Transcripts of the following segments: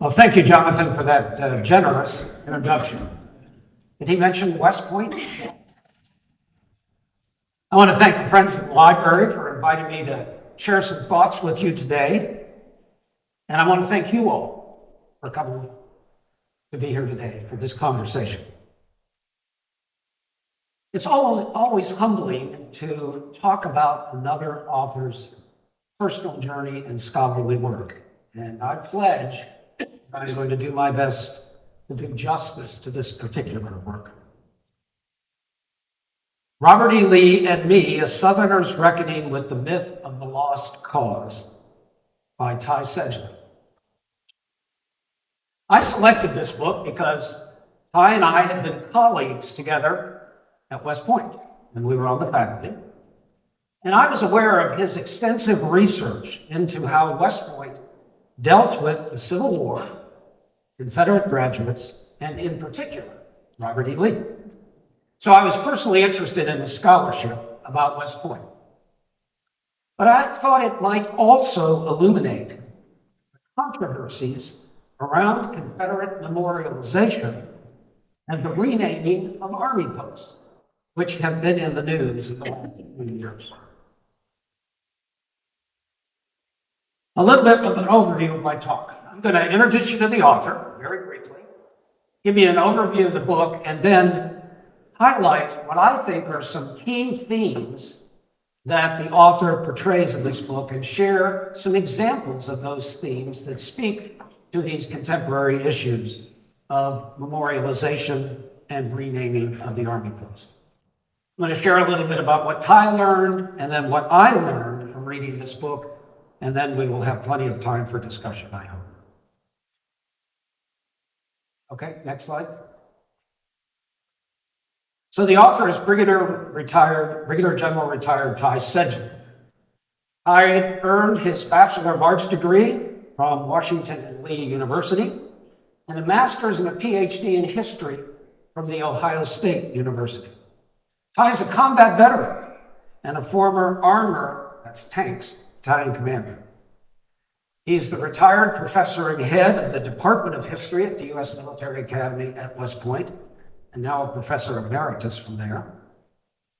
Well, thank you, Jonathan, for that generous introduction. Did he mention West Point? I want to thank the Friends of the Library for inviting me to share some thoughts with you today. And I want to thank you all for coming to be here today for this conversation. It's always humbling to talk about another author's personal journey and scholarly work. And I pledge I'm going to do my best to do justice to this particular work. Robert E. Lee and Me, A Southerner's Reckoning with the Myth of the Lost Cause by Ty Seidule. I selected this book because Ty and I had been colleagues together at West Point when we were on the faculty. And I was aware of his extensive research into how West Point dealt with the Civil War, Confederate graduates, and in particular, Robert E. Lee. So I was personally interested in the scholarship about West Point. But I thought it might also illuminate the controversies around Confederate memorialization and the renaming of Army posts, which have been in the news in the last few years. A little bit of an overview of my talk. I'm going to introduce you to the author very briefly, give you an overview of the book, and then highlight what I think are some key themes that the author portrays in this book and share some examples of those themes that speak to these contemporary issues of memorialization and renaming of the Army post. I'm going to share a little bit about what Ty learned and then what I learned from reading this book, and then we will have plenty of time for discussion, I hope. Okay, next slide. So the author is Brigadier General retired Ty Seidule. Ty earned his Bachelor of Arts degree from Washington and Lee University and a master's and a PhD in history from the Ohio State University. Ty is a combat veteran and a former armor, that's tanks, battalion commander. He's the retired professor and head of the Department of History at the U.S. Military Academy at West Point, and now a professor emeritus from there.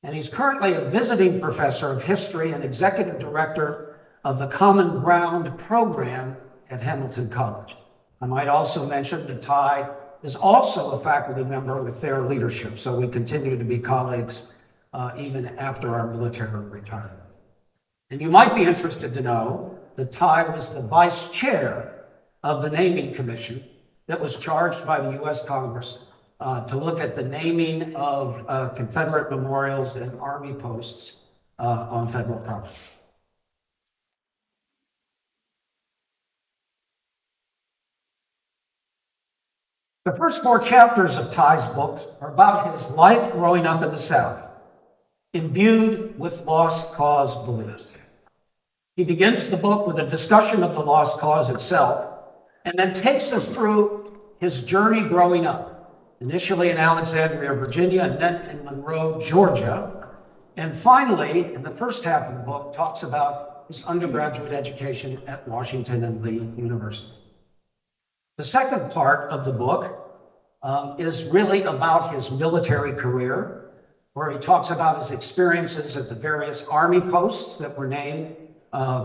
And he's currently a visiting professor of history and executive director of the Common Ground program at Hamilton College. I might also mention that Ty is also a faculty member with their leadership, so we continue to be colleagues even after our military retirement. And you might be interested to know that Ty was the vice chair of the naming commission that was charged by the U.S. Congress to look at the naming of Confederate memorials and Army posts on federal property. The first 4 chapters of Ty's books are about his life growing up in the South, imbued with lost cause beliefs. He begins the book with a discussion of the lost cause itself, and then takes us through his journey growing up, initially in Alexandria, Virginia, and then in Monroe, Georgia. And finally, in the first half of the book, talks about his undergraduate education at Washington and Lee University. The second part of the book is really about his military career, where he talks about his experiences at the various Army posts that were named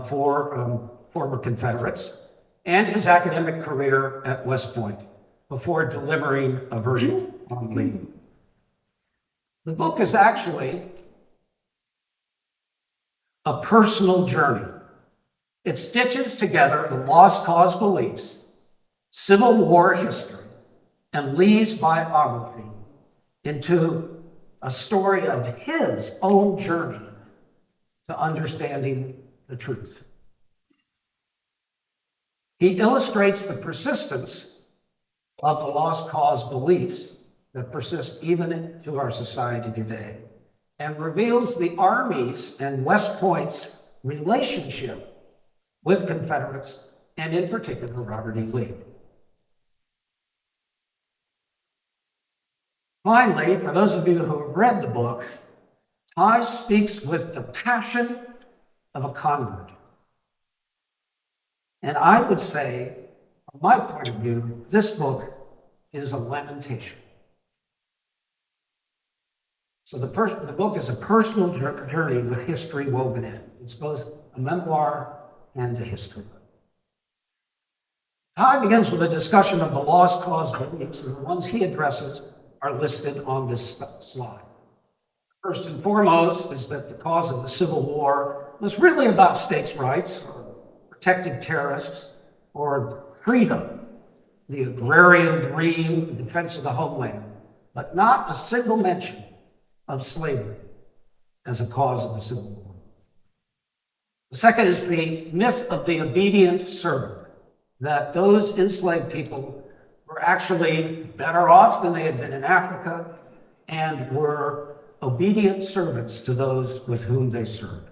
for former Confederates, and his academic career at West Point before delivering a verdict on Lee. The book is actually a personal journey. It stitches together the lost cause beliefs, Civil War history, and Lee's biography into a story of his own journey to understanding the truth. He illustrates the persistence of the lost cause beliefs that persist even into our society today, and reveals the Army's and West Point's relationship with Confederates, and in particular, Robert E. Lee. Finally, for those of you who have read the book, Ty speaks with the passion of a convert. And I would say a From my point of view, this book is a lamentation. So the book is a personal journey with history woven in. It's both a memoir and a history. Ty begins with a discussion of the lost cause beliefs, and the ones he addresses are listed on this slide. First and foremost is that the cause of the Civil War was really about states' rights, or protecting terrorists, or freedom, the agrarian dream, the defense of the homeland, but not a single mention of slavery as a cause of the Civil War. The second is the myth of the obedient servant, that those enslaved people were actually better off than they had been in Africa and were obedient servants to those with whom they served.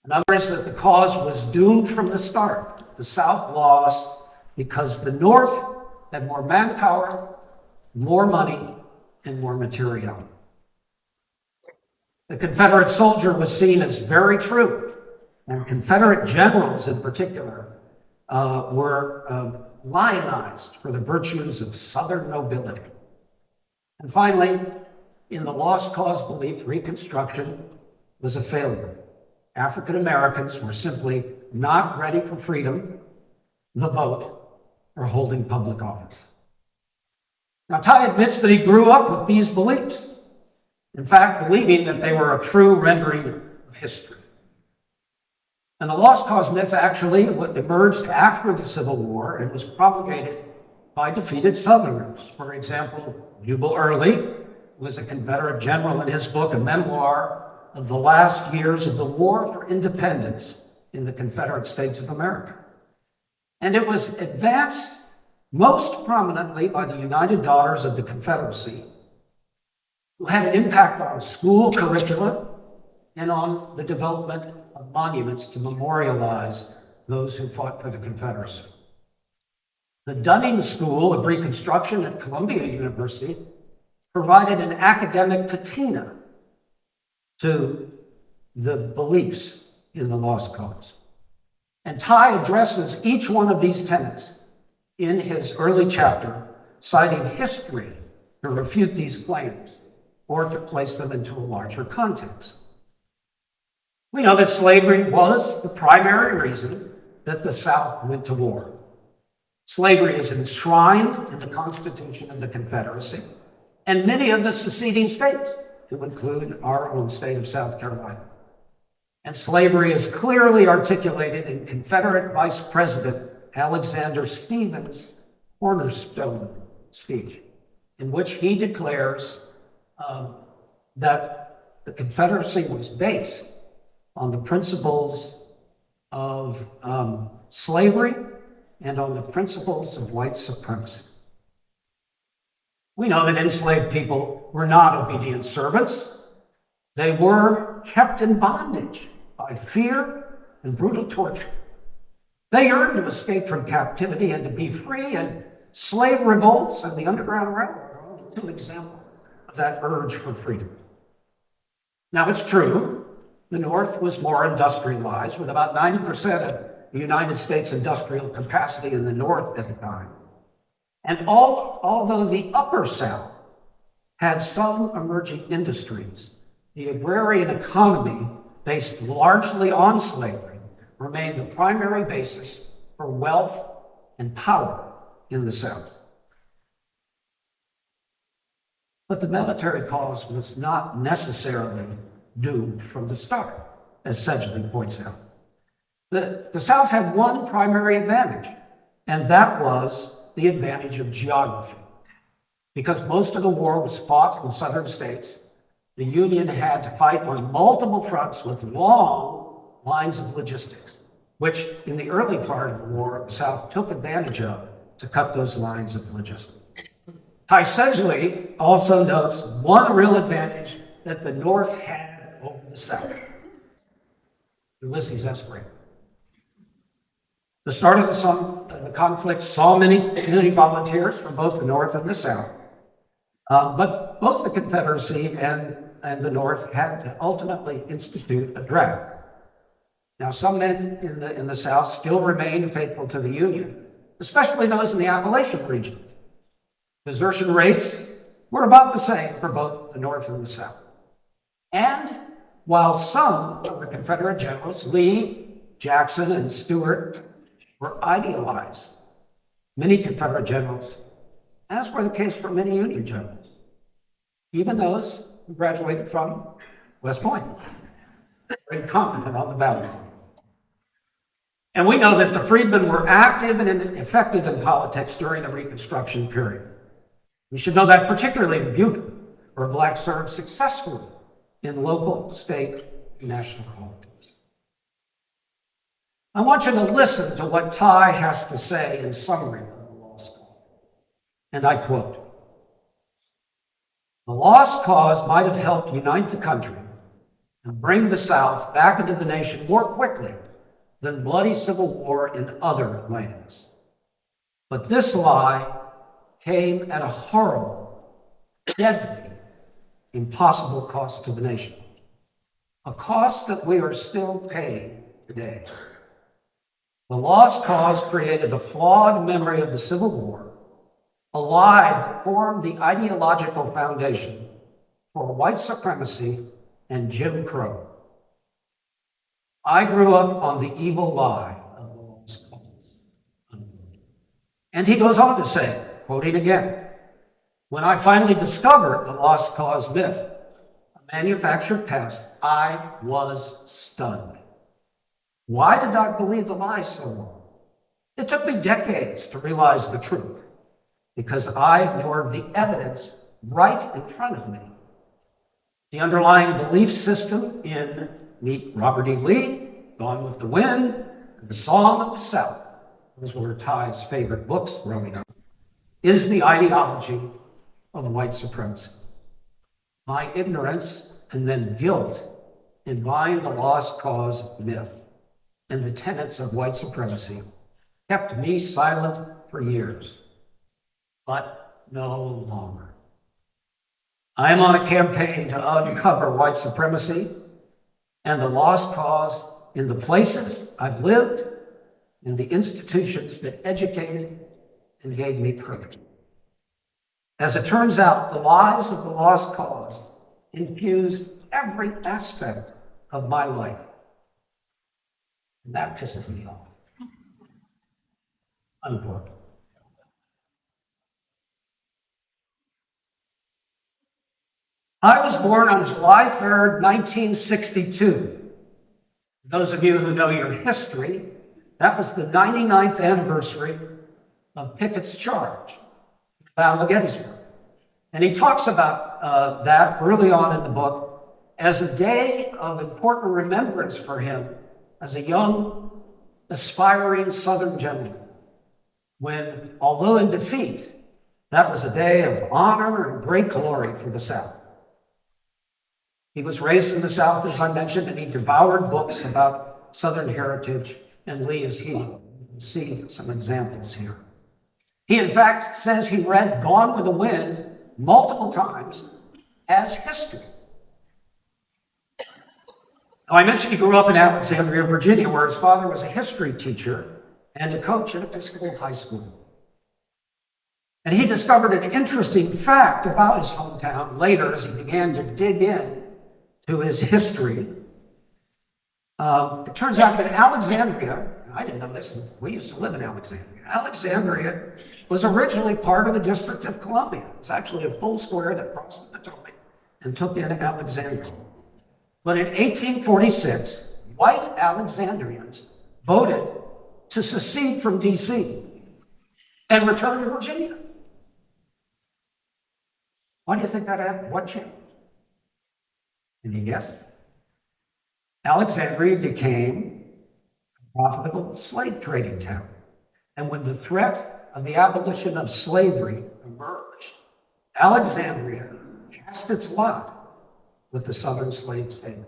Another is that the cause was doomed from the start. The South lost because the North had more manpower, more money, and more materiality. The Confederate soldier was seen as very true, and Confederate generals in particular were lionized for the virtues of Southern nobility. And finally, in the lost cause belief, Reconstruction was a failure. African Americans were simply not ready for freedom, the vote, or holding public office. Now, Ty admits that he grew up with these beliefs, in fact, believing that they were a true rendering of history. And the lost cause myth actually emerged after the Civil War and was propagated by defeated Southerners. For example, Jubal Early was a Confederate general in his book, a memoir of the last years of the War for Independence in the Confederate States of America. And it was advanced most prominently by the United Daughters of the Confederacy, who had an impact on school curricula and on the development of monuments to memorialize those who fought for the Confederacy. The Dunning School of Reconstruction at Columbia University provided an academic patina to the beliefs in the lost cause. And Ty addresses each one of these tenets in his early chapter, citing history to refute these claims or to place them into a larger context. We know that slavery was the primary reason that the South went to war. Slavery is enshrined in the Constitution of the Confederacy and many of the seceding states, to include our own state of South Carolina. And slavery is clearly articulated in Confederate Vice President Alexander Stephens' cornerstone speech, in which he declares that the Confederacy was based on the principles of slavery and on the principles of white supremacy. We know that enslaved people were not obedient servants. They were kept in bondage by fear and brutal torture. They yearned to escape from captivity and to be free, and slave revolts and the Underground Railroad are only two examples of that urge for freedom. Now, it's true, the North was more industrialized, with about 90% of the United States industrial capacity in the North at the time. And although the Upper South had some emerging industries, the agrarian economy, based largely on slavery, remained the primary basis for wealth and power in the South. But the military cause was not necessarily doomed from the start, as Seidule points out. The South had one primary advantage, and that was the advantage of geography. Because most of the war was fought in southern states, the Union had to fight on multiple fronts with long lines of logistics, which in the early part of the war, the South took advantage of to cut those lines of logistics. Ty Seidule also notes one real advantage that the North had over the South: Ulysses S. Grant. The start of the conflict saw many volunteers from both the North and the South, but both the Confederacy and the North had to ultimately institute a draft. Now, some men in the South still remain faithful to the Union, especially those in the Appalachian region. Desertion rates were about the same for both the North and the South. And while some of the Confederate generals, Lee, Jackson, and Stuart, were idealized, many Confederate generals, as were the case for many Union generals, even those who graduated from West Point, were incompetent on the battlefield. And we know that the freedmen were active and effective in politics during the Reconstruction period. We should know that particularly in Beaufort, where blacks served successfully in local, state, and national politics. I want you to listen to what Ty has to say in summary of the Lost Cause. And I quote, "The Lost Cause might have helped unite the country and bring the South back into the nation more quickly than bloody civil war in other lands. But this lie came at a horrible, deadly, impossible cost to the nation, a cost that we are still paying today. The Lost Cause created a flawed memory of the Civil War, a lie that formed the ideological foundation for white supremacy and Jim Crow. I grew up on the evil lie of the Lost Cause." And he goes on to say, quoting again, "When I finally discovered the Lost Cause myth, a manufactured past, I was stunned. Why did I believe the lie so long? It took me decades to realize the truth because I ignored the evidence right in front of me. The underlying belief system in meet Robert E. Lee, Gone with the Wind, and The Song of the South, those were Ty's favorite books growing up, is the ideology of white supremacy. My ignorance and then guilt in buying the Lost Cause myth and the tenets of white supremacy kept me silent for years, but no longer. I am on a campaign to uncover white supremacy and the Lost Cause in the places I've lived, in the institutions that educated and gave me courage. As it turns out, the lies of the Lost Cause infused every aspect of my life. And that pisses me off." Unquote. I was born on July 3rd, 1962. Those of you who know your history, that was the 99th anniversary of Pickett's charge, Battle of Gettysburg. And he talks about that early on in the book as a day of important remembrance for him as a young, aspiring Southern general, when, although in defeat, that was a day of honor and great glory for the South. He was raised in the South, as I mentioned, and he devoured books about Southern heritage and Lee as he. You can see some examples here. He, in fact, says he read Gone with the Wind multiple times as history. Now, I mentioned he grew up in Alexandria, Virginia, where his father was a history teacher and a coach at Episcopal High School. And he discovered an interesting fact about his hometown later as he began to dig in to his history. It turns out that Alexandria, I didn't know this, we used to live in Alexandria. Alexandria was originally part of the District of Columbia. It was actually a full square that crossed the Potomac and took in Alexandria. But in 1846, white Alexandrians voted to secede from D.C. and return to Virginia. Why do you think that happened? What changed? Can you guess? Alexandria became a profitable slave trading town. And when the threat of the abolition of slavery emerged, Alexandria cast its lot with the Southern slave state.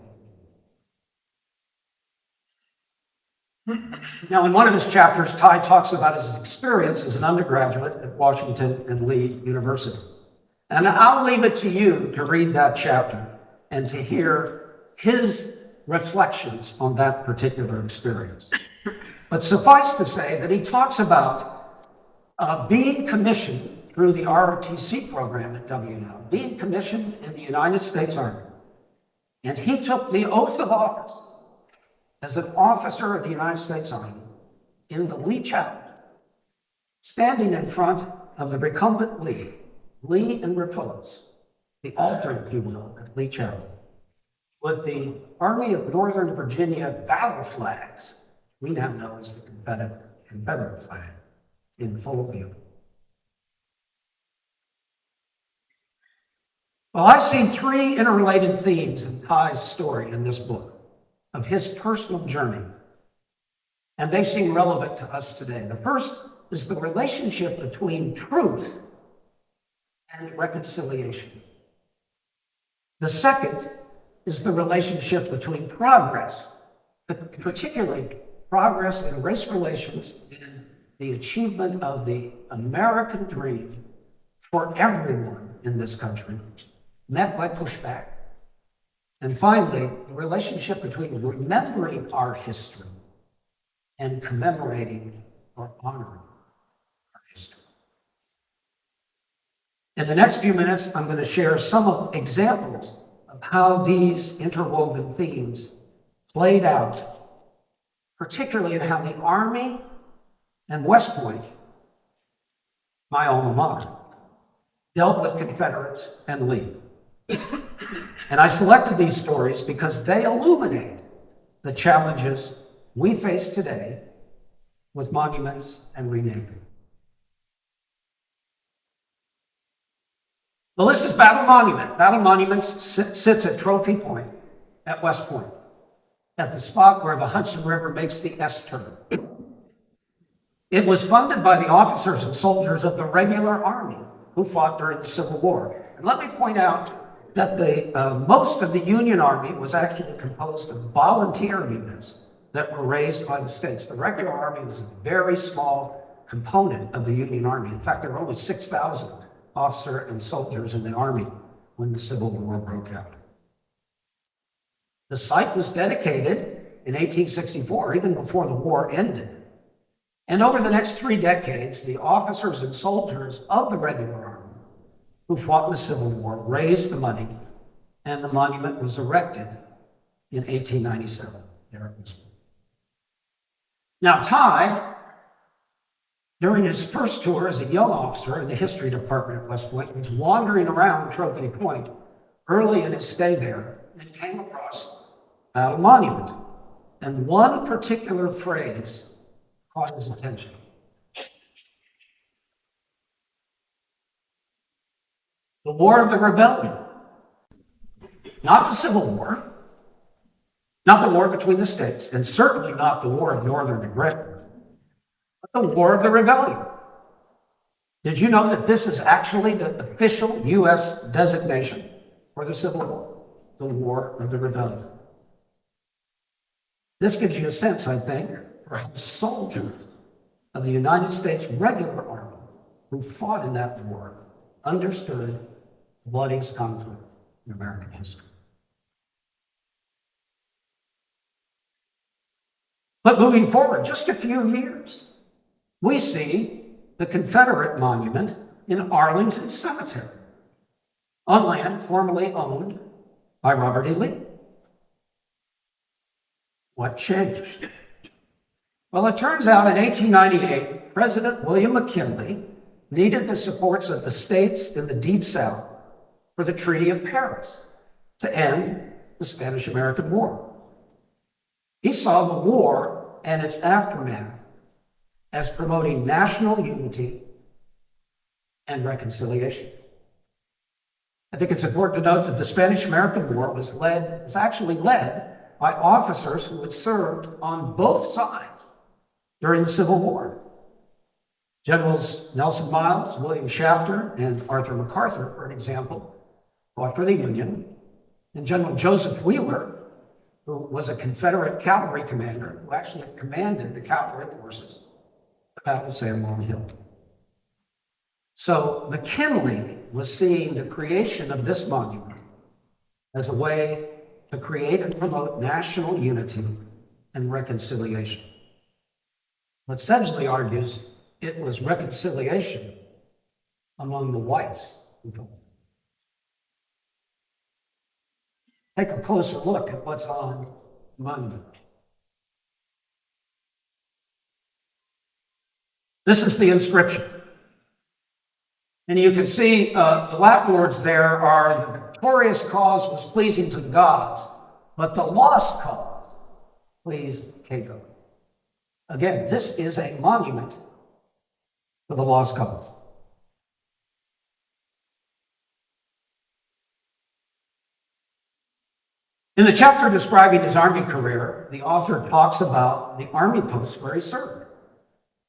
Now, in one of his chapters, Ty talks about his experience as an undergraduate at Washington and Lee University. And I'll leave it to you to read that chapter and to hear his reflections on that particular experience. But suffice to say that he talks about being commissioned through the ROTC program at WNL, being commissioned in the United States Army. And he took the oath of office as an officer of the United States Army in the Lee Chapel, standing in front of the recumbent Lee in repose, the altar, if you will, at Lee Chapel, with the Army of Northern Virginia battle flags, we now know as the Confederate flag, in full view. Well, I see three interrelated themes in Ty's story in this book of his personal journey, and they seem relevant to us today. The first is the relationship between truth and reconciliation. The second is the relationship between progress, particularly progress in race relations and the achievement of the American dream for everyone in this country, met by pushback. And finally, the relationship between remembering our history and commemorating or honoring our history. In the next few minutes, I'm going to share some examples of how these interwoven themes played out, particularly in how the Army and West Point, my alma mater, dealt with Confederates and Lee. And I selected these stories because they illuminate the challenges we face today with monuments and renaming. Well, this is Battle Monument. Battle Monument sits at Trophy Point at West Point, at the spot where the Hudson River makes the S turn. It was funded by the officers and soldiers of the regular Army who fought during the Civil War. And let me point out that most of the Union Army was actually composed of volunteer units that were raised by the states. The regular Army was a very small component of the Union Army. In fact, there were only 6,000 officers and soldiers in the Army when the Civil War broke out. The site was dedicated in 1864, even before the war ended. And over the next 3 decades, the officers and soldiers of the regular Army who fought in the Civil War raised the money, and the monument was erected in 1897 there at West Point. Now, Ty, during his first tour as a young officer in the history department at West Point, was wandering around Trophy Point early in his stay there and came across Battle Monument. And one particular phrase caught his attention. The War of the Rebellion. Not the Civil War, not the war between the states, and certainly not the War of Northern Aggression, but the War of the Rebellion. Did you know that this is actually the official U.S. designation for the Civil War? The War of the Rebellion. This gives you a sense, I think, for how soldiers of the United States regular Army who fought in that war understood the bloodiest conflict in American history. But moving forward just a few years, we see the Confederate monument in Arlington Cemetery, on land formerly owned by Robert E. Lee. What changed? Well, it turns out in 1898, President William McKinley needed the supports of the states in the Deep South for the Treaty of Paris to end the Spanish-American War. He saw the war and its aftermath as promoting national unity and reconciliation. I think it's important to note that the Spanish-American War was actually led by officers who had served on both sides during the Civil War. Generals Nelson Miles, William Shafter, and Arthur MacArthur, for example, fought for the Union. And General Joseph Wheeler, who was a Confederate cavalry commander, who actually commanded the cavalry forces at the Battle of San Juan Hill. So McKinley was seeing the creation of this monument as a way to create and promote national unity and reconciliation. But Seidule argues it was reconciliation among the whites. Take a closer look at what's on the monument. This is the inscription. And you can see the Latin words there are, the victorious cause was pleasing to the gods, but the lost cause pleased Cato. Again, this is a monument to the lost cause. In the chapter describing his army career, the author talks about the army post where he served,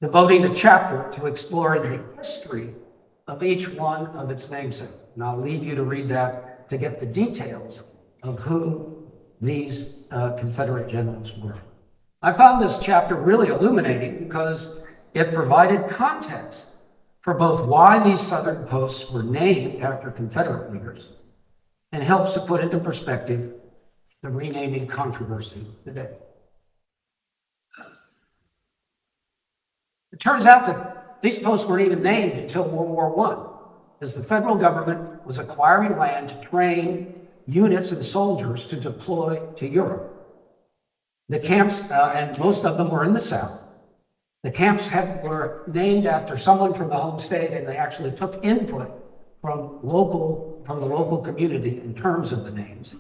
devoting a chapter to exploring the history of each one of its namesakes. And I'll leave you to read that to get the details of who these Confederate generals were. I found this chapter really illuminating because it provided context for both why these Southern posts were named after Confederate leaders and helps to put into perspective the renaming controversy today. It turns out that these posts weren't even named until World War I, as the federal government was acquiring land to train units and soldiers to deploy to Europe. The camps, and most of them were in the South, the camps were named after someone from the home state, and they actually took input from the local community in terms of the names.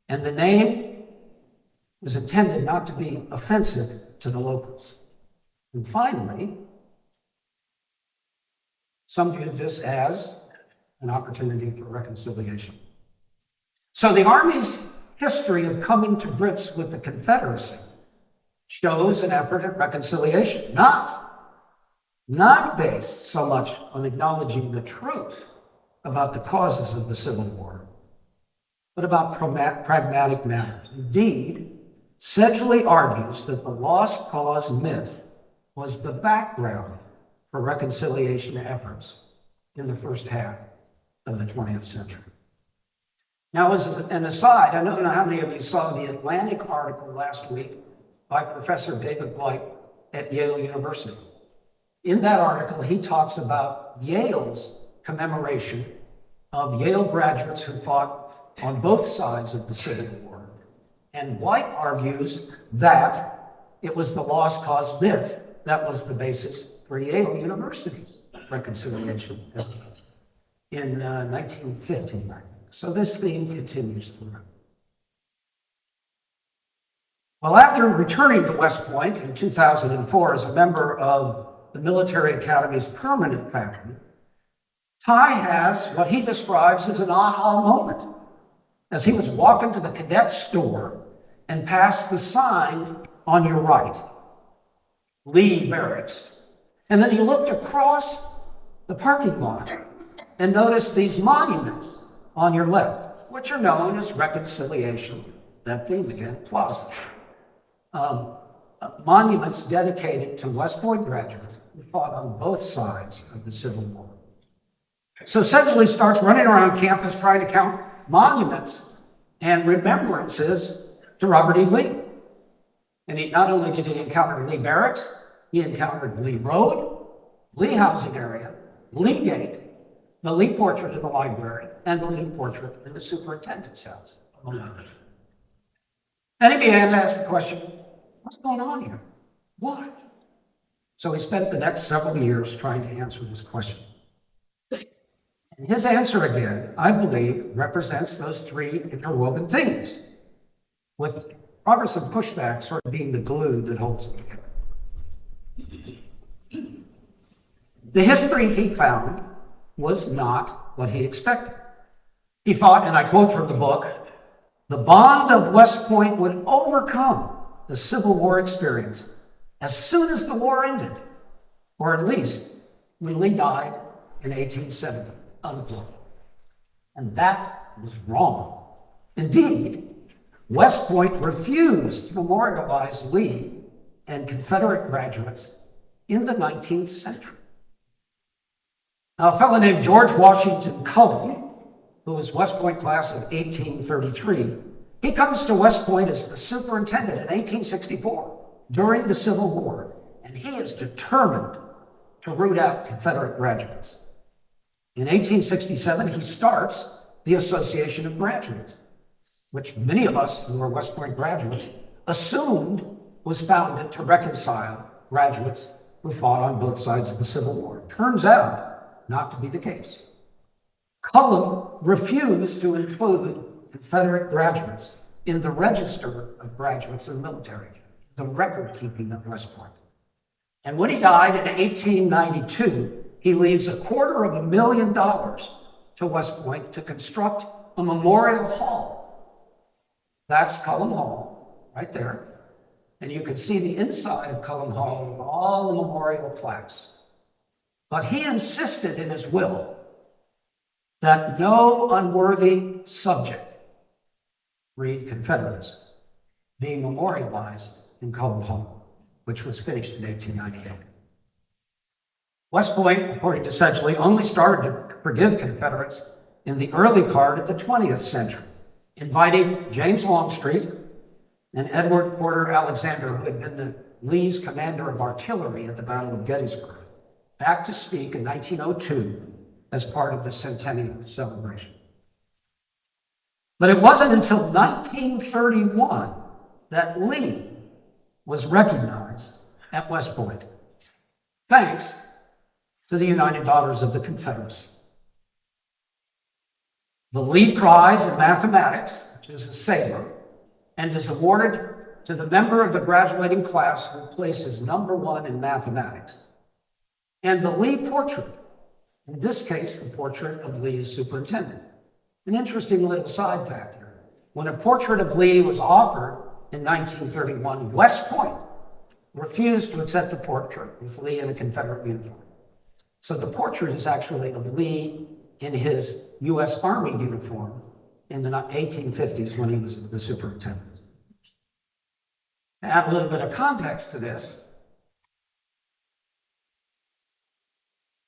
And the name was intended not to be offensive to the locals. And finally, some viewed this as an opportunity for reconciliation. So the Army's history of coming to grips with the Confederacy shows an effort at reconciliation, not based so much on acknowledging the truth about the causes of the Civil War, but about pragmatic matters. Indeed, Seidule argues that the lost cause myth was the background for reconciliation efforts in the first half of the 20th century. Now, as an aside, I don't know how many of you saw the Atlantic article last week by Professor David Blight at Yale University. In that article, he talks about Yale's commemoration of Yale graduates who fought on both sides of the Civil War. And Blight argues that it was the lost cause myth that was the basis for Yale University's reconciliation in 1915. So this theme continues throughout. Well, after returning to West Point in 2004 as a member of the Military Academy's permanent faculty, Ty has what he describes as an aha moment as he was walking to the cadet store and passed the sign on your right, Lee Barracks. And then he looked across the parking lot and noticed these monuments on your left, which are known as Reconciliation, that theme again, Plaza. Monuments dedicated to West Point graduates who fought on both sides of the Civil War. So Seidule starts running around campus trying to count monuments and remembrances to Robert E. Lee. And he not only did he encounter Lee Barracks, he encountered Lee Road, Lee Housing Area, Lee Gate, the Lee portrait in the library, and the Lee portrait in the superintendent's house, among others. And he began to ask the question, what's going on here? Why? So he spent the next several years trying to answer this question. And his answer again, I believe, represents those three interwoven themes, with progress and pushback sort of being the glue that holds it together. The history he found was not what he expected. He thought, and I quote from the book, the bond of West Point would overcome the Civil War experience as soon as the war ended, or at least when Lee died in 1870, unquote. And that was wrong. Indeed, West Point refused to memorialize Lee and Confederate graduates in the 19th century. Now, a fellow named George Washington Cullen, who was West Point class of 1833, He comes to West Point as the superintendent in 1864 during the Civil War, and he is determined to root out Confederate graduates. In 1867, he starts the Association of Graduates, which many of us who are West Point graduates assumed was founded to reconcile graduates who fought on both sides of the Civil War. Turns out not to be the case. Cullum refused to include Confederate graduates in the register of graduates of the military, the record keeping of West Point. And when he died in 1892, he leaves $250,000 to West Point to construct a memorial hall. That's Cullum Hall, right there. And you can see the inside of Cullum Hall with all the memorial plaques. But he insisted in his will that no unworthy subject, read Confederates, be memorialized in Cullum Hall, which was finished in 1898. West Point, according to Seidule, only started to forgive Confederates in the early part of the 20th century, inviting James Longstreet and Edward Porter Alexander, who had been Lee's commander of artillery at the Battle of Gettysburg, back to speak in 1902 as part of the centennial celebration. But it wasn't until 1931 that Lee was recognized at West Point, thanks to the United Daughters of the Confederacy. The Lee Prize in Mathematics, which is a saber, and is awarded to the member of the graduating class who places #1 in mathematics. And the Lee portrait, in this case, the portrait of Lee as superintendent. An interesting little side fact here. When a portrait of Lee was offered in 1931, West Point refused to accept a portrait with Lee in a Confederate uniform. So the portrait is actually of Lee in his U.S. Army uniform in the 1850s when he was the superintendent. To add a little bit of context to this,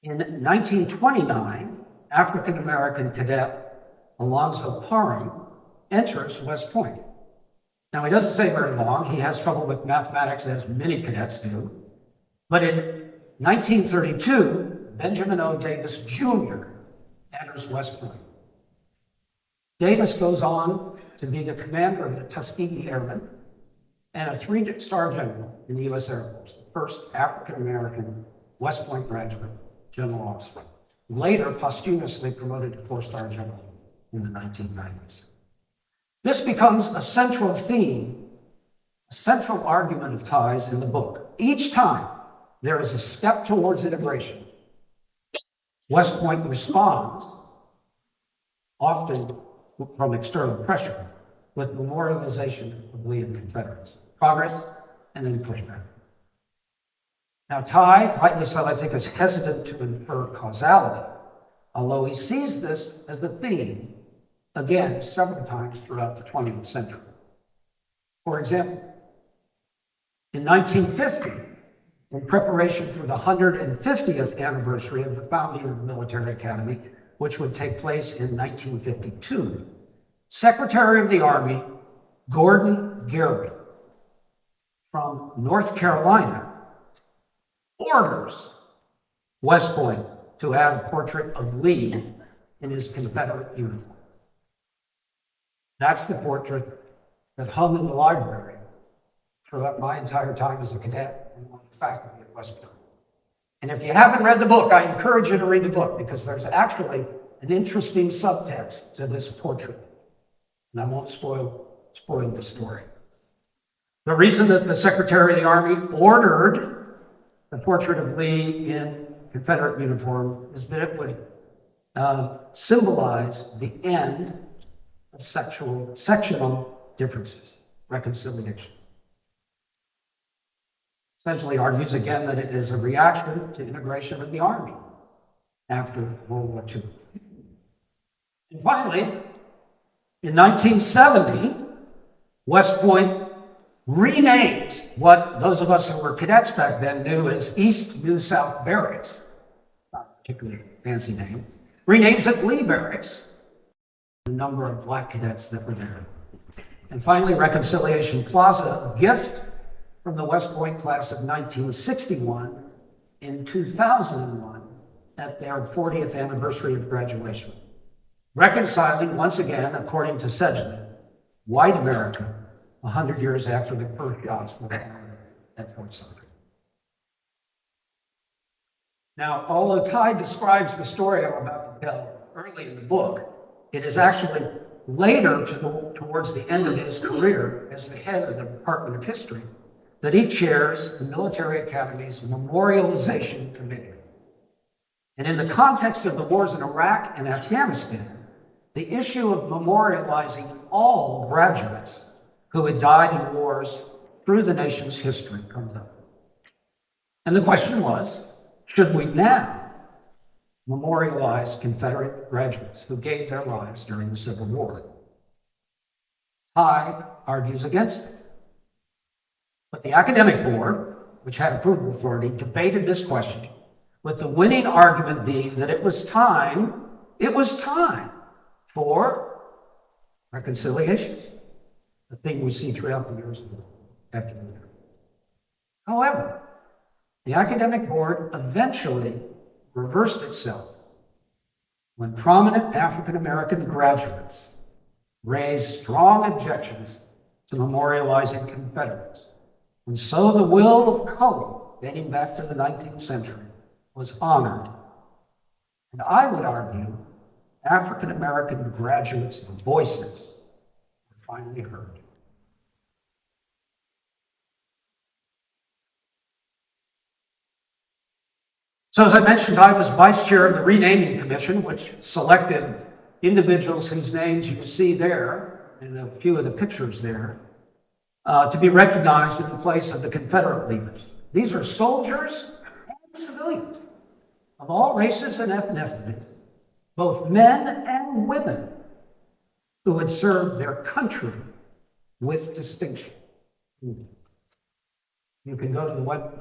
in 1929, African-American cadet Alonzo Parham enters West Point. Now, he doesn't say very long. He has trouble with mathematics, as many cadets do. But in 1932, Benjamin O. Davis Jr. enters West Point. Davis goes on to be the commander of the Tuskegee Airmen and a 3-star general in the U.S. Air Force, the first African-American West Point graduate general officer. Later, posthumously promoted to 4-star general in the 1990s. This becomes a central theme, a central argument of Ty's in the book. Each time there is a step towards integration, West Point responds, often from external pressure, with memorialization of Lee and Confederates. Progress and then pushback. Now, Ty, rightly so, I think, is hesitant to infer causality, although he sees this as a theme, again, several times throughout the 20th century. For example, in 1950, in preparation for the 150th anniversary of the founding of the Military Academy, which would take place in 1952, Secretary of the Army Gordon Gary from North Carolina orders West Point to have a portrait of Lee in his Confederate uniform. That's the portrait that hung in the library throughout my entire time as a cadet and on the faculty at West Point. And if you haven't read the book, I encourage you to read the book because there's actually an interesting subtext to this portrait. And I won't spoil the story. The reason that the Secretary of the Army ordered the portrait of Lee in Confederate uniform is that it would symbolize the end of sectional differences, reconciliation. Essentially argues again that it is a reaction to integration of the Army after World War II. And finally, in 1970, West Point renames what those of us who were cadets back then knew as East New South Barracks, not a particularly fancy name, renames it Lee Barracks, the number of black cadets that were there. And finally, Reconciliation Plaza, a gift from the West Point class of 1961 in 2001 at their 40th anniversary of graduation. Reconciling, once again, according to Seidule, white America 100 years after the first shots were fired at Forsythe. Now, although Ty describes the story I'm about to tell early in the book, it is actually later, towards the end of his career as the head of the Department of History, that he chairs the Military Academy's Memorialization Committee. And in the context of the wars in Iraq and Afghanistan, the issue of memorializing all graduates who had died in wars through the nation's history comes up. And the question was, should we now memorialize Confederate graduates who gave their lives during the Civil War? Ty argues against it. But the academic board, which had approval authority, debated this question, with the winning argument being that it was time for reconciliation, the thing we see throughout the years after the war. However, the academic board eventually reversed itself when prominent African-American graduates raised strong objections to memorializing Confederates. And so the will of color, dating back to the 19th century, was honored. And I would argue African-American graduates' voices were finally heard. So as I mentioned, I was vice chair of the Renaming Commission, which selected individuals whose names you see there, in a few of the pictures there, to be recognized in the place of the Confederate leaders. These are soldiers and civilians of all races and ethnicities, both men and women, who had served their country with distinction. You can go to the web,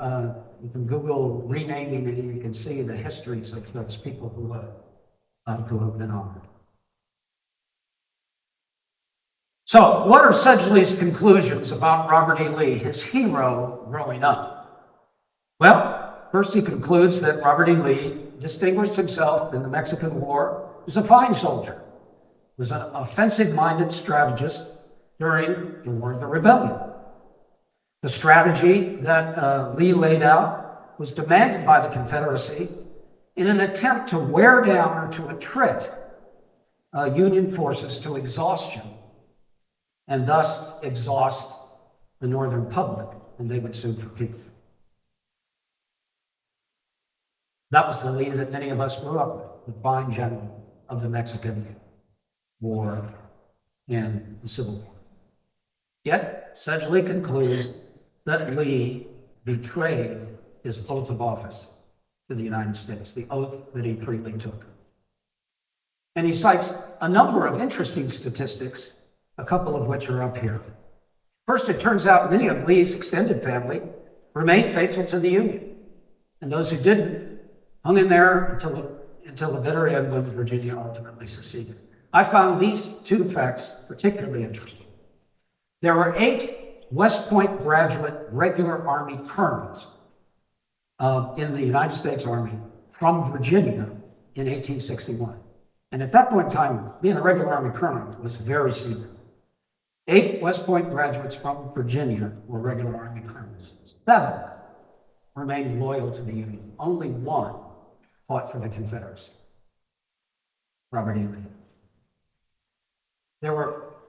you can Google renaming, and you can see the histories of those people who have been honored. So, what are Seidule's conclusions about Robert E. Lee, his hero growing up? Well, first he concludes that Robert E. Lee distinguished himself in the Mexican War. He was a fine soldier. He was an offensive-minded strategist during the War of the Rebellion. The strategy that Lee laid out was demanded by the Confederacy in an attempt to wear down or to attrit Union forces to exhaustion, and thus exhaust the Northern public, and they would sue for peace. That was the Lee that many of us grew up with, the fine general of the Mexican War and the Civil War. Yet, Seidule concludes that Lee betrayed his oath of office to the United States, the oath that he freely took. And he cites a number of interesting statistics, a couple of which are up here. First, it turns out many of Lee's extended family remained faithful to the Union, and those who didn't hung in there until the bitter end when Virginia ultimately seceded. I found these two facts particularly interesting. There were 8 West Point graduate regular Army colonels in the United States Army from Virginia in 1861. And at that point in time, being a regular Army colonel was very senior. 8 West Point graduates from Virginia were regular Army colonels. 7 remained loyal to the Union. Only 1 fought for the Confederacy, Robert E. Lee.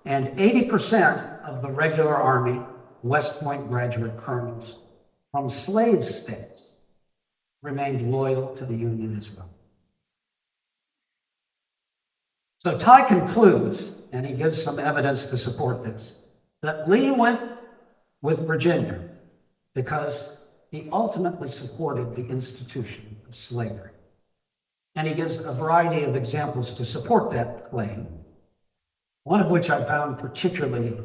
And 80% of the regular Army West Point graduate colonels from slave states remained loyal to the Union as well. So Ty concludes, and he gives some evidence to support this, that Lee went with Virginia because he ultimately supported the institution of slavery. And he gives a variety of examples to support that claim, one of which I found particularly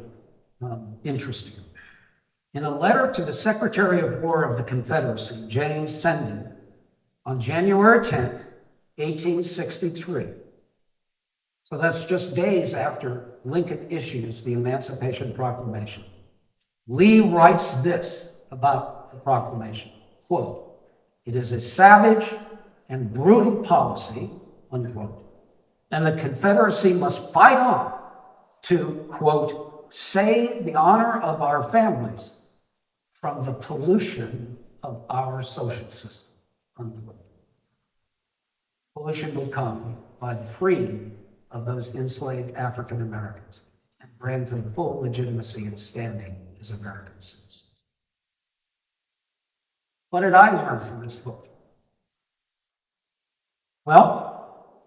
interesting. In a letter to the Secretary of War of the Confederacy, James Senden, on January 10th, 1863, So that's just days after Lincoln issues the Emancipation Proclamation. Lee writes this about the proclamation, quote, "It is a savage and brutal policy," unquote, "and the Confederacy must fight on to," quote, "save the honor of our families from the pollution of our social system," unquote. Pollution will come by the freeing of those enslaved African Americans and grant them full legitimacy and standing as American citizens. What did I learn from this book? Well,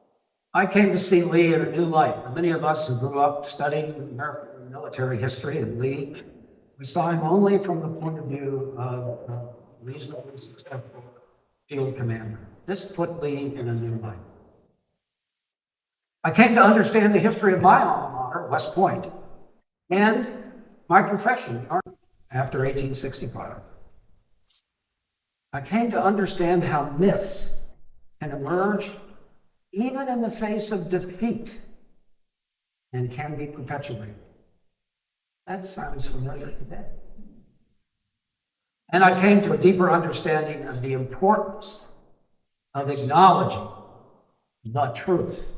I came to see Lee in a new light. For many of us who grew up studying American military history and Lee, we saw him only from the point of view of a reasonably successful field commander. This put Lee in a new light. I came to understand the history of my alma mater, West Point, and my profession, after 1865. I came to understand how myths can emerge even in the face of defeat and can be perpetuated. That sounds familiar today. And I came to a deeper understanding of the importance of acknowledging the truth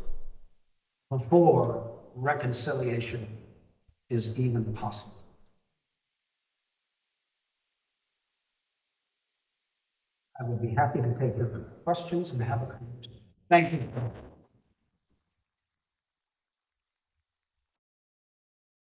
before reconciliation is even possible. I would be happy to take your questions and have a conversation. Thank you.